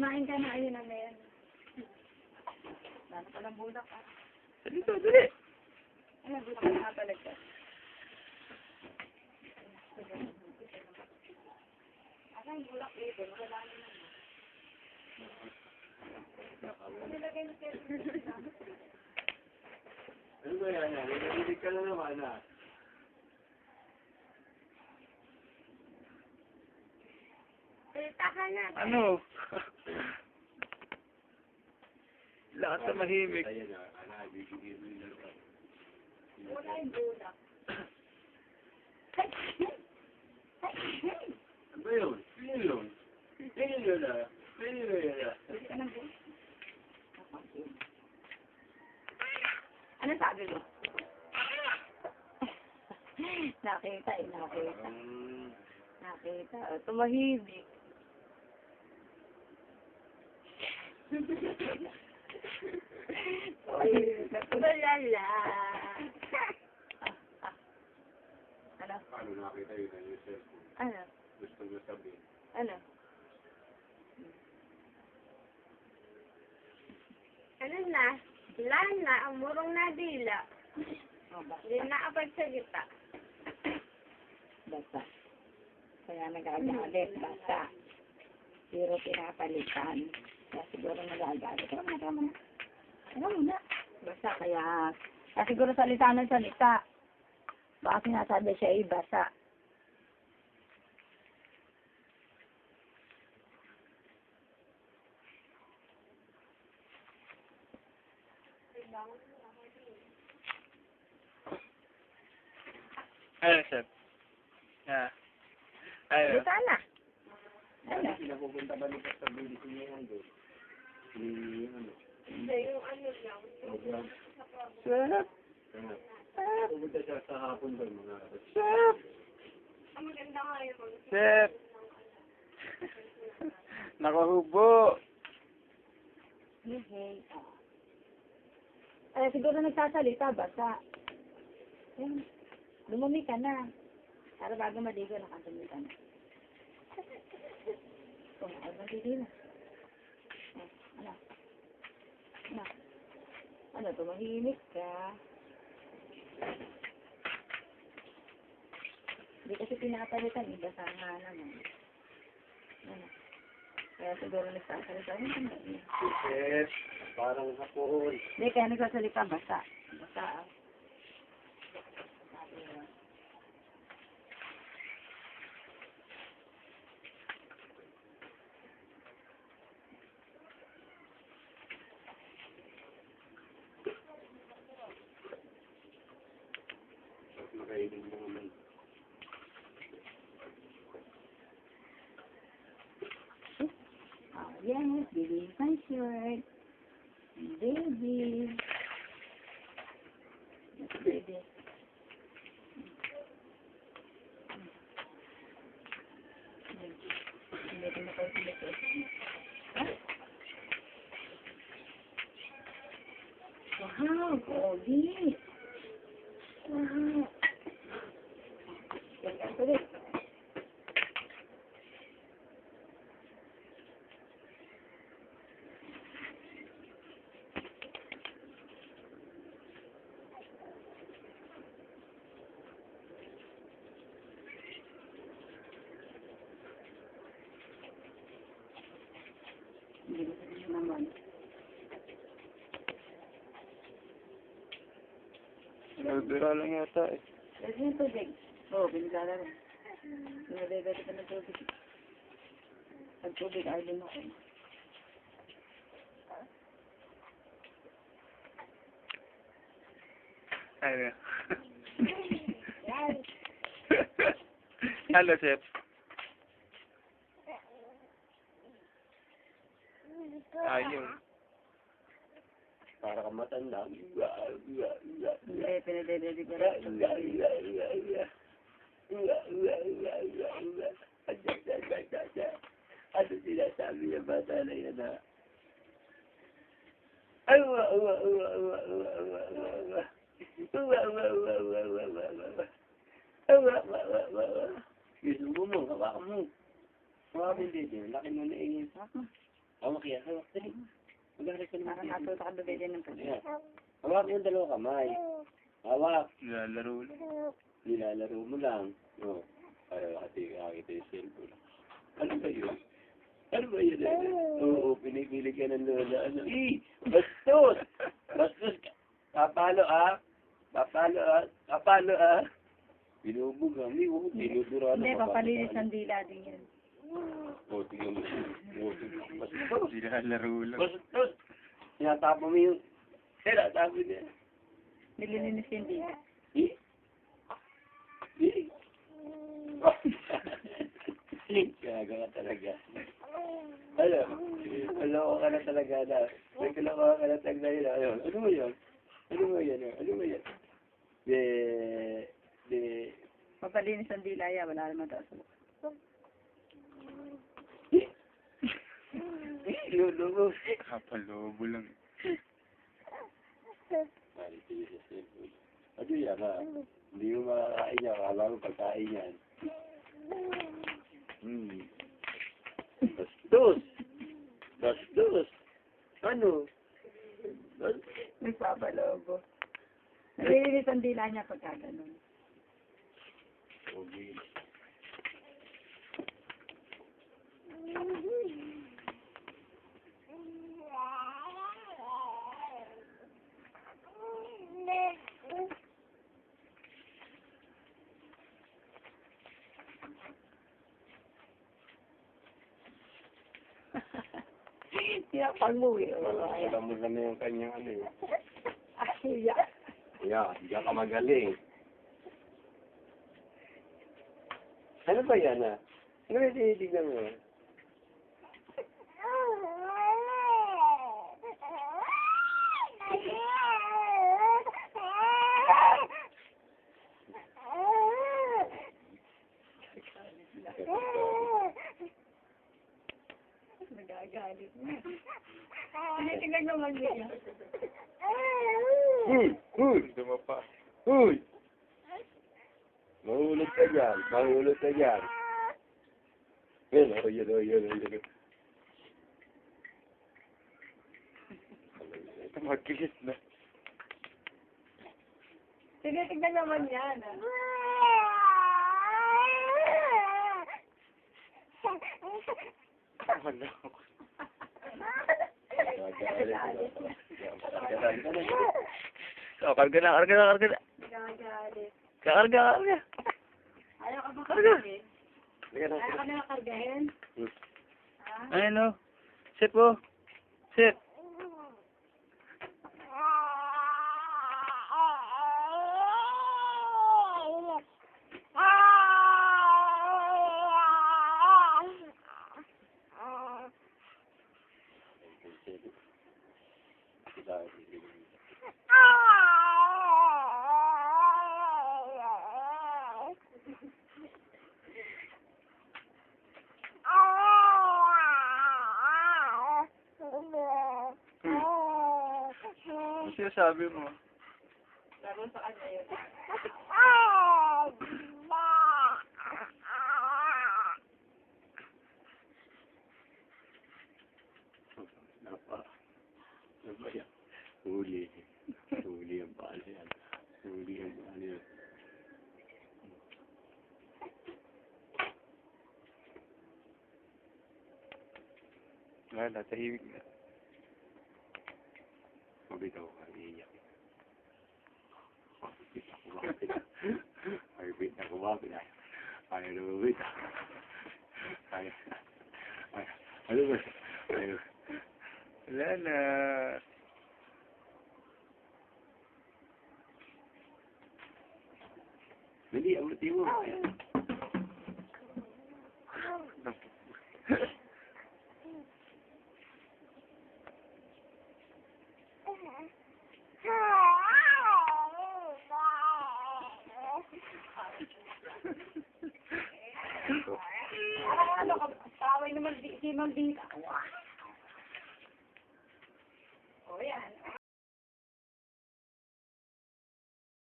kumain ka na, ayun na meron. Lalo pa lang bulak ah. Dali to, dali. Ano, bulak na nga talaga. Asan bulak dito? Wala naman. Nilagay na kayo. Ano ba yan? Nagalilig ka na naman ah. Kita ka na. Ano? Lakas na mahimik. Ayan na, bibigyan mo yung dalawa. Wala yung bulak. Ano ba yun? Sino yun? Sino yun ah? Sino yun ah? Hindi ka ng bulak. Ano sabi mo? Nakita eh, nakita. Nakita. O, tumahimik. Tulala. Ano? Paano nakita yun ang yung cellphone? Ano? Gusto mo sabihin? Ano? Ano na? Lana, ang murong na dila. Hindi na kapagsalita. Basta. Kaya nagagalit. Basta. Pero pinapalitan. Kaya siguro nagagalit. Ano muna? Basta kaya siguro salita ng salita. Baka sinasabi siya ay basa. Ano, chef? Ah. Ano? Salita na. Ano? Pinapupunta ba nito sa bilis niya yan doon? Ano? Yung ano lang. Program? Chef! Kaya, pupunta siya sa hapon doon mga kapatid. Chef! Ang maganda nga yun. Chef! Nakahubo! Hey. Siguro nagsasalita, basta. Yan. Lumumi ka na. Para bago maligo, nakatumi ka na. Kung maligo na. Ano? Ano? Ano, tumahimik ka. Hindi kasi pinapalitan, iba sa nga naman. Ano? Kaya siguro nagsasalita. Chef, parang hapon. Hindi, kaya nagsasalita, basta. Basta, ah. Nakainin mo naman. Oh, yes, baby, my shirt. Baby. Yes, baby. Hindi na kayo sila. Wow, Gogi. Wow. Ulit. Hindi mo sabihin naman. Nabira lang yata eh. Kasi yung tubig. Oo, binigala rin. Nalagay ka ng tubig. Ang tubig ay lima ko. Ano? Hello, chef. Ayun. Para kang matanda. Hindi, pinadedede ko rin. Ano sinasabi niya bata na yan ha? Gusto mo, hawakan mo. Hawakan din. Laki mo na ingin. Hawak yan. Hawak. Dali. Mag-aral ka Parang naman. natuto ka bibigyan ng pagkain. Ayan. Hawak yung dalawa kamay. Hawak. Nilalaro lang. Nilalaro mo lang. No. Para makakita yung cellphone. Ano ba yun? Ano ba yun? Oo, pinipili ka ng lola. Ano? Bastos! Bastos ka. Papalo ah. Papalo ah. Papalo ah. Binubog ah. Dinudura Hindi, papalinis ng dila din yan. O, tingnan mo. Bastos. Nilalaro lang. Bastos. Tinatapo mo yung... Tinatapo niya. Nililinis yung dila. Gaga ka talaga. Alam ko ka na talaga na. Nagkalawa ka na talaga yun. Ano mo yun? Ano mo yan? Ano mo yan? Papalinis ng dila yan, wala naman taas. Lulubo. Kapalobo lang. Ano yan ha? Hindi mo makakain yan. Akala mo pagkain yan. Bastos! Bastos! Ano? Nagpapalobo. Nililinis ang dila niya pagka ganun. Okay. Tinapang mo eh. Alam mo na yung kanyang ano eh. Ay, Yeah, hindi ka magaling. Ano ba yan ah? Ano ba tinitignan mo? Nagagalit mo. Tinitingnan naman niya. Huy! Dumapa. Huy! Mahulog ka dyan. Mahulog ka dyan. Yan o, yan o, yan o, yan o. Magkilis na. Tinitingnan naman yan. Wala ako. Karga na, karga na, karga na. Nagagalit. Karga, karga. Ayaw ka ba kargahin? Liga na. Ayaw ka na kargahin? Ayun o. Sip o. Sip. Ano sinasabi mo? Laro sa kanya yun. Ano ba yan? Huli. Huli ang paano yan. Huli ang paano yan. Wala, tahimik na. Mabitaw ka, iiyak. Mabit ako, bakit? Mabit ako, bakit? Ayaw na mabit. Ano ba? Ayaw. Wala na. Dali, abuti mo. Ano ka? Taway naman si Ma'am Dita. O yan.